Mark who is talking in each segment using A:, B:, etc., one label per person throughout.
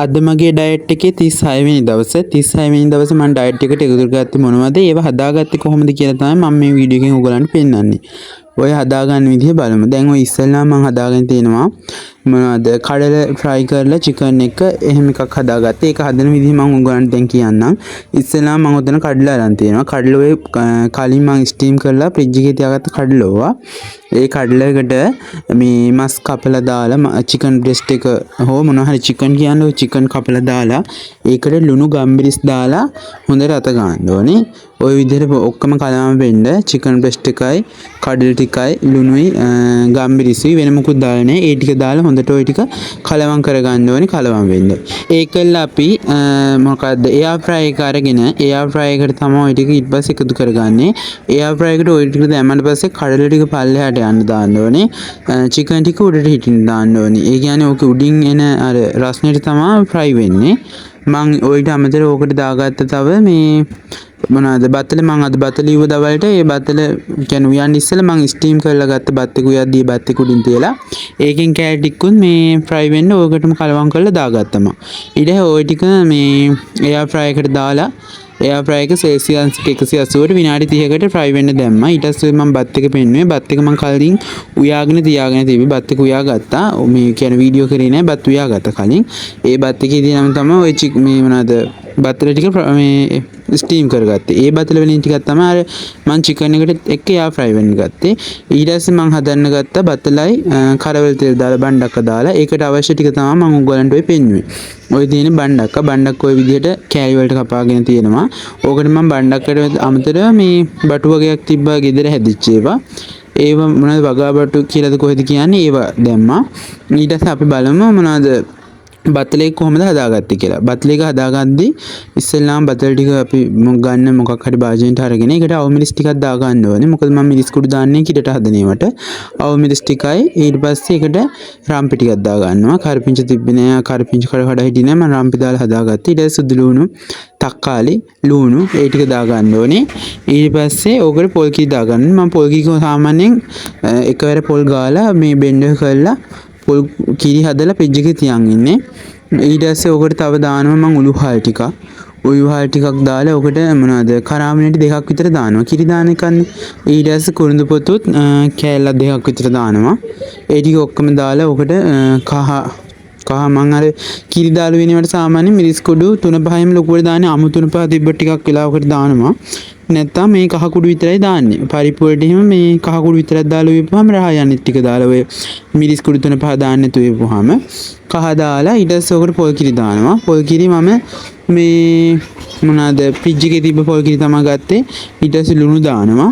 A: අද මගේ ඩයට් එකේ 36 වෙනි දවසේ 36 වෙනි දවසේ මම ඩයට් එකට එකතු කරගත්තේ මොනවද ඒව හදාගත්තේ කොහොමද කියලා තමයි මම මේ වීඩියෝ එකෙන් ඔයගලන්ට පෙන්නන්නේ. ඔය හදාගන්න විදිහ බලමු. දැන් ඔය ඉස්සෙල්ලා මම හදාගෙන තියෙනවා මොනවද කඩල ෆ්‍රයි කරලා චිකන් එක එහෙම එකක් හදාගත්තා. ඒක හදන විදිහ මම ඔයගලන්ට දැන් කියන්නම්. ඉස්සෙල්ලා මම උතන කඩල අරන් තියෙනවා. කඩල ඔය කලින් මම ස්ටීම් කරලා ෆ්‍රිජ් එකේ තියාගත්ත කඩල ඕවා. ඒ කඩලකට මේ මස් කපලා දාලා චිකන් බ්‍රෙස්ට් එක හෝ මොනවා හරි චිකන් කියන්නේ චිකන් කපලා දාලා ඒකට ලුණු ගම්බිරිස් දාලා හොඳට අත ගන්න ඕනේ. ওই විදිහට ඔක්කොම කලවම් වෙන්න චිකන් බ්‍රෙස්ට් එකයි කඩල ටිකයි ලුණුයි ගම්බිරිසුයි වෙන මොකුත් දාලා නැහැ. ඒ ටික දාලා හොඳට ওই ටික කලවම් කරගන්න ඕනේ කලවම් වෙන්න. ඒකල්ල අපි මොකද්ද එයාර් ෆ්‍රයි එක අරගෙන එයාර් ෆ්‍රයි එකට තමයි ওই ටික ඊට පස්සේ එකතු කරගන්නේ. එයාර් ෆ්‍රයි එකට ওই ටික දැම්මම පස්සේ කඩල ටික පල්ලෙහාට යන්න දාන්න ඕනේ. චිකන් ටික උඩට හිටින්න දාන්න ඕනේ. ඒ කියන්නේ ඕක උඩින් එන අර රස්නෙට තමයි ෆ්‍රයි වෙන්නේ. මං ඔයිට අමතරව ඕකට දාගත්ත තව මේ මොනවාද බත්තල මං අද බත්තල ඉව දවල්ට ඒ බත්තල කියන්නේ උයන් ඉස්සෙල්ලා මං ස්ටීම් කරලා ගත්ත බත් එක උයද්දී බත් එක උඩින් තියලා ඒකෙන් කෑලි ටිකකුත් මේ ෆ්‍රයි වෙන්න ඕකටම කලවම් කරලා දාගත්තා මං. ඊට ඔය ටික මේ එයාර් ෆ්‍රයි එකට දාලා එයාර් ෆ්‍රයි එක සෙල්සියස් 180ට විනාඩි 30කට ෆ්‍රයි වෙන්න දැම්මා. ඊට පස්සේ මම බත් එක පෙන්නුවේ. බත් එක මම කලින් උයාගෙන තියාගෙන තිබි බත් එක උයාගත්තා. මේ කියන්නේ වීඩියෝ කරේ නෑ බත් උයාගත්තා කලින්. ඒ බත් එකේදී නම් තමයි ඔය මේ මොනවාද බත්තල ටික මේ ස්ටීම් කරගත්තේ. ඒ බත්තල වලින් ටිකක් තමයි අර මම චිකන් එකට එක්ක එයාර් ෆ්‍රයි වෙන්න ගත්තේ. ඊට පස්සේ මම හදන්න ගත්ත බත්තලයි කරවල තෙල් දාලා බණ්ඩක්ක දාලා ඒකට අවශ්‍ය ටික තමයි මම උගලන්ට ඔය පෙන්නුවේ. ඔය තියෙන බණ්ඩක්ක ඔය විදිහට කෑලි වලට කපාගෙන තියෙනවා. ඕකට මම බණ්ඩක්කට අමතරව මේ බටු වගේක් තිබ්බා ගෙදර හැදිච්ච ඒවා. ඒව මොනවද වගා බටු කියලාද කොහෙද කියන්නේ ඒව දැම්මා. ඊට පස්සේ අපි බලමු මොනවද බත්තලේ කොහොමද හදාගත්තේ කියලා. බත්තලේක හදාගද්දී ඉස්සෙල්ලාම බත්තල ටික අපි ගන්න මොකක් හරි භාජනයට අරගෙන ඒකට අවු මිරිස් ටිකක් දා ගන්න ඕනේ. මොකද මම මිරිස් කුඩු දාන්නේ කිඩට හදනේවට. අවු මිරිස් ටිකයි ඊට පස්සේ ඒකට රම්පි ටිකක් දා ගන්නවා. කරපිංච තිබ්බේ නෑ. කරපිංච කඩ හිටියේ නෑ. මම රම්පි දාලා හදාගත්තා. ඊට පස්සේ සුදු ලුණු, තක්කාලි, ලුණු ඒ ටික දා ගන්න ඕනේ. ඊට පස්සේ ඕකට පොල් කී දා ගන්න. මම පොල් කී සාමාන්‍යයෙන් එකවර පොල් ගාලා මේ බෙන්ඩර් කරලා පොල් කිරි හදලා ෆ්‍රිජ් එකේ තියන් ඉන්නේ. ඊට පස්සේ ඔකට තව දානවා මම උළුහල් ටිකක්. උළුහල් ටිකක් දාලා ඔකට මොනවද කරාමිනේටි දෙකක් විතර දානවා. කිරි දාන එකන්නේ. ඊට පස්සේ කුරුඳු පොතුත් කෑල්ලක් දෙකක් විතර දානවා. ඒ ටික ඔක්කොම දාලා ඔකට කහ මං අර කිරි දාළු වෙනවට සාමාන්‍ය මිරිස් කුඩු 3-5ම ලොකුවට දාන්නේ. අමු 3-5 තිබ්බ ටිකක් වෙලාවකට දානවා. නැත්තම් මේ කහ කුඩු විතරයි දාන්නේ. පරිප්පු වලට එහෙම මේ කහ කුඩු විතරක් දාලා වෙපුවාම රහ යන්නේ ටික දාලා ඔය මිරිස් කුඩු 3-5 දාන්න නැතුව වෙපුවාම කහ දාලා ඊට පස්සේ ඔකට පොල් කිරි දානවා. පොල් කිරි මම මේ මොනවාද ෆ්‍රිජ් එකේ තිබ්බ පොල් කිරි තමයි ගත්තේ. ඊට පස්සේ ලුණු දානවා.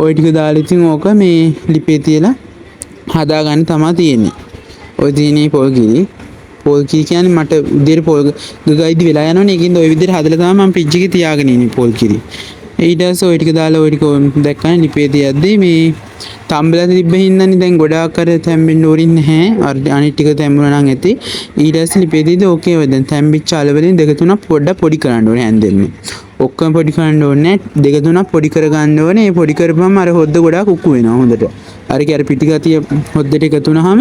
A: ඔය ටික දාලා ඉතින් ඕක මේ ලිපේ තියලා හදාගන්න තමයි තියෙන්නේ. ඔය තියෙන්නේ පොල් කිරි. පොල් කිරි කියන්නේ මට උදේට පොල් ගගයිදි වෙලා යනවනේ. ඒකින්ද ওই විදිහට හදලා තමයි මම ෆ්‍රිජ් එකේ තියාගෙන ඉන්නේ පොල් කිරි. ඊට පස්සේ ඔය ටික දාලා ඔය ටික දැක්කම ලිපේ තියද්දි මේ තම්බලා තිබ්බ හින්දානේ දැන් ගොඩාක් අර තැම්බෙන්න ඕරින් නැහැ. අර අනිත් ටික තැම්බුණා නම් ඇති. ඊට පස්සේ ලිපේ තියද්දි ඕකේ ඔය දැන් තැම්බිච්ච අලවලින් දෙක තුනක් පොඩ්ඩක් පොඩි කරන්න ඕනේ හැන්දෙන්නේ. ඔක්කොම පොඩි කරන්න ඕනේ නැහැ. දෙක තුනක් පොඩි කරගන්න ඕනේ. ඒ පොඩි කරපුවම අර හොද්ද ගොඩාක් උක්කු වෙනවා හොඳට. අර කිය අර පිටිගතිය හොද්දට එකතු වුණාම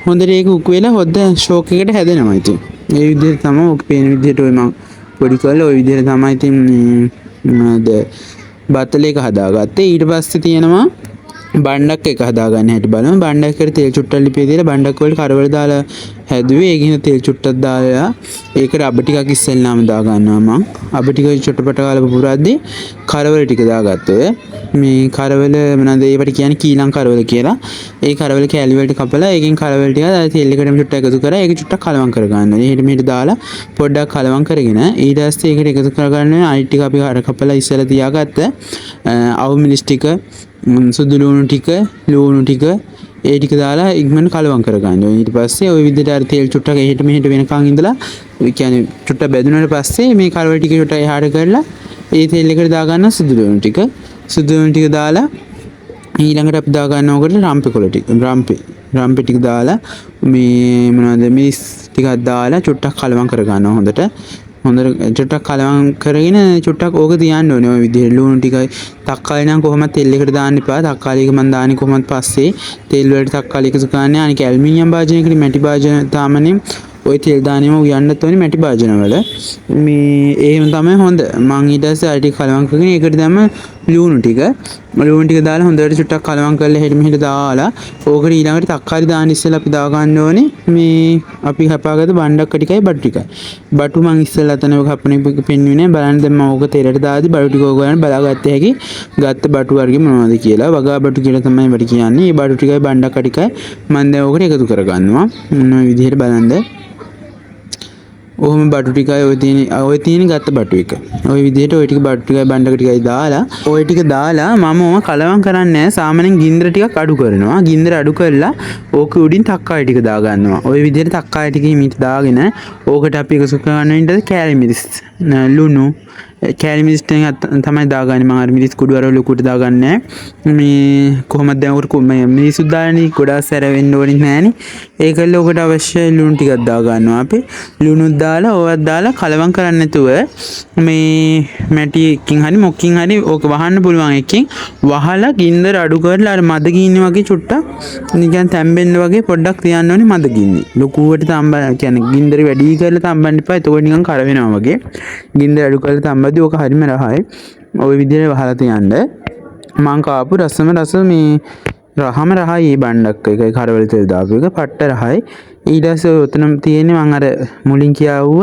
A: හොඳට ඒක උක්කු වෙලා හොද්ද ෂෝක් එකට හැදෙනවා ඉතින්. ඒ විදිහට තමයි ඔක පේන විදිහට ඔය මම පොඩි කරලා ඔය විදිහට තමයි ඉතින් බත්තලේක හදාගත්තේ. ඊට පස්සේ තියෙනවා බණ්ඩක් එක හදාගන්න හැටි බලමු. බණ්ඩක්කට තෙල් චුට්ටක් ලිපේ දාලා බණ්ඩක් වලට කරවල දාලා හැදුවේ. ඒකින තෙල් චුට්ටක් දාලා ඒකට අබ ටිකක් ඉස්සෙල්ලාම දා ගන්නවා මම. අබ ටික චොට්ටපට කාලා පුරද්දී කරවල ටික දාගත්තා. මේ කරවල මොනවාද ඒවට කියන්නේ කීලම් කරවල කියලා. ඒ කරවල කෑලි වලට කපලා ඒකෙන් කරවල ටික තෙල් එකටම චුට්ටක් එකතු කරලා ඒක චුට්ටක් කලවම් කරගන්න. එහෙට මෙහෙට දාලා පොඩ්ඩක් කලවම් කරගෙන ඊට පස්සේ ඒකට එකතු කරගන්න අනිත් ටික අපි අර කපලා ඉස්සෙල්ලා තියාගත්ත අවු මිරිස් ටික සුදු ලුණු ටික ලුණු ටික ඒ ටික දාලා ඉක්මනට කලවම් කරගන්න. ඊට පස්සේ ওই විදිහට අර තෙල් චුට්ටක් එහෙට මෙහෙට වෙනකන් ඉඳලා ඒ කියන්නේ චුට්ටක් බැදුනට පස්සේ මේ කරවල ටික චුට්ටක් එහාට කරලා ඒ තෙල් එකට දා ගන්න සුදු ලුණු ටික දාලා ඊළඟට අපි දා ගන්න ඕකට රම්පි කොළ ටික රම්පි ටික දාලා මේ මොනවද මිරිස් ටිකක් දාලා චුට්ටක් කලවම් කරගන්නවා හොඳට. චුට්ටක් කලවම් කරගෙන චුට්ටක් ඕක තියන්න ඕනේ. ඔය විදිහට ලුණු ටිකයි තක්කාලි නම් කොහොමද තෙල් එකට දාන්න එපා. තක්කාලි එක මම දාන්නේ කොහොමද පස්සේ තෙල් වලට තක්කාලි එකතු කරන්නේ. අනික ඇලුමිනියම් භාජනයකට මැටි භාජන තාමනේ ඔය තෙල් දානෙම උයන්නත් ඕනේ මැටි භාජනවල. මේ එහෙම තමයි හොඳ. මං ඊට පස්සේ අර ටික කලවම් කරගෙන ඒකට දැම්ම ලුණු ටික දාලා හොඳට චුට්ටක් කලවම් කරලා හෙට මෙහෙට දාලා ඕකට ඊළඟට තක්කාලි දාන්න ඉස්සෙල්ලා අපි දා ගන්න ඕනේ මේ අපි හපාගත්ත බණ්ඩක්ක ටිකයි බටු ටිකයි. බටු මං ඉස්සෙල්ලා තන ඔය කපන එක පෙන්නුවේ නෑ. බලන්න දැන් මම ඕක තෙලට දාද්දි බටු ටික ඕගොල්ලන් බලාගත්ත හැකි ගත්ත බටු වර්ගෙ මොනවද කියලා. වගා බටු කියලා තමයි මට කියන්නේ. මේ බටු ටිකයි බණ්ඩක්ක ටිකයි මම දැන් ඕකට එකතු කරගන්නවා. මොන විදිහට බලන්න. ඔහොම බටු ටිකයි ඔය තියෙන ගත්ත බටු එක. ඔය විදිහට ඔය ටික බටු ටිකයි බණ්ඩක ටිකයි දාලා ඔය ටික දාලා මම ඔම කලවම් කරන්නේ නැහැ. සාමාන්‍යයෙන් ගින්දර ටිකක් අඩු කරනවා. ගින්දර අඩු කරලා ඕක උඩින් තක්කාලි ටික දා ගන්නවා. ඔය විදිහට තක්කාලි ටික හිමීට දාගෙන ඕකට අපි එකතු කරගන්න වෙන්නේ කෑලි මිරිස් ලුණු කෑලි මිරිස් තමයි දාගන්නේ. මම අර මිරිස් කුඩු අර ලොකුට දාගන්නේ මේ කොහොමද දැන් උකට මේ මිරිසු දාන්නේ ගොඩාක් සැර වෙන්න ඕනේ නැහනේ. ඒකල්ල ඔකට අවශ්‍ය ලුණු ටිකක් දා ගන්නවා අපි. ලුණු දාලා ඕවත් දාලා කලවම් කරන්නේ නැතුව මේ මැටි එකකින් හරි මොකකින් හරි ඕක වහන්න පුළුවන් එකකින් වහලා ගින්දර අඩු කරලා අර මද ගින්නේ වගේ චුට්ටක් නිකන් තැම්බෙන්න වගේ පොඩ්ඩක් තියන්න ඕනේ මද ගින්නේ. ලොකුවට තම්බ කියන්නේ ගින්දර වැඩි කරලා තම්බන්න එපා. එතකොට නිකන් කර වෙනවා වගේ. ගින්දර අඩු කරලා තම්බද්දි ඕක හරිම රහයි. ওই විදිහට වහලා තියන්න. මං කාපු රස මේ රහම රහයි මේ බණ්ඩක්ක එකයි කරවල තෙල් දාපු එක පට්ට රහයි. ඊට පස්සේ උතන තියෙන්නේ මං අර මුලින් කියාවුව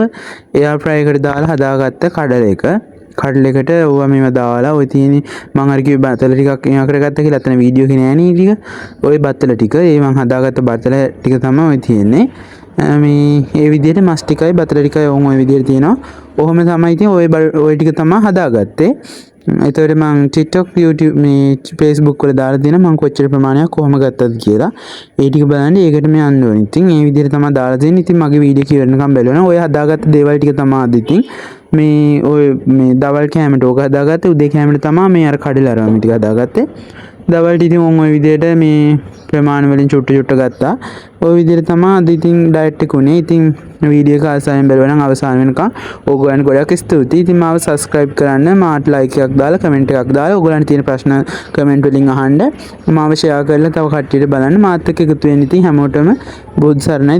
A: එයාර් ෆ්‍රයි එකට දාලා හදාගත්ත කඩල එක. කඩලෙකට ඕවා මේව දාලා ඔය තියෙන්නේ මං අර කිව්ව බතල ටිකක් එයා කරගත්ත කියලා අතන වීඩියෝ එකේ නෑ නේ ටික. ওই බතල ටික ඒ මං හදාගත්ත බතල ටික තමයි ඔය තියෙන්නේ. මේ ඒ විදිහට මස් ටිකයි බතල ටිකයි ඔය විදිහට තියෙනවා. ඔහොම තමයි ඉතින් ඔය ටික තමයි හදාගත්තේ. එතකොට මම TikTok YouTube මේ Facebook වල දාලා දෙන මම කොච්චර ප්‍රමාණයක් කොහොම ගත්තද කියලා ඒ ටික බලන්න ඒකට මේ යන්න ඕනේ. ඉතින් මේ විදිහට තමයි දාලා දෙන්නේ. ඉතින් මගේ වීඩියෝ කිවරනකම් බලනවා. ඔය හදාගත්ත දේවල් ටික තමයි අද ඉතින් මේ ඔය මේ දවල් කෑමට ඕක හදාගත්තේ. උදේ කෑමට තමයි මේ අර කඩල අරම ටික හදාගත්තේ. දවල්ට ඉතින් ඔය විදිහට මේ ප්‍රමාණ වලින් චුට්ට ගත්තා. ඔය විදිහට තමයි අද ඉතින් ඩයට් එක උනේ. ඉතින් වීඩියෝ එක ආසාවෙන් බලනවා නම් අවසාන වෙනකම් ඕගොල්ලන් ගොඩක් ස්තුතියි. ඉතින් මාව subscribe කරන්න, මාට like එකක් දාලා comment එකක් දාලා ඕගොල්ලන් තියෙන ප්‍රශ්න comment වලින් අහන්න. මාව share කරලා තව කට්ටියට බලන්න මාත් එක්ක එකතු වෙන්න. ඉතින් හැමෝටම බුදු සරණයි.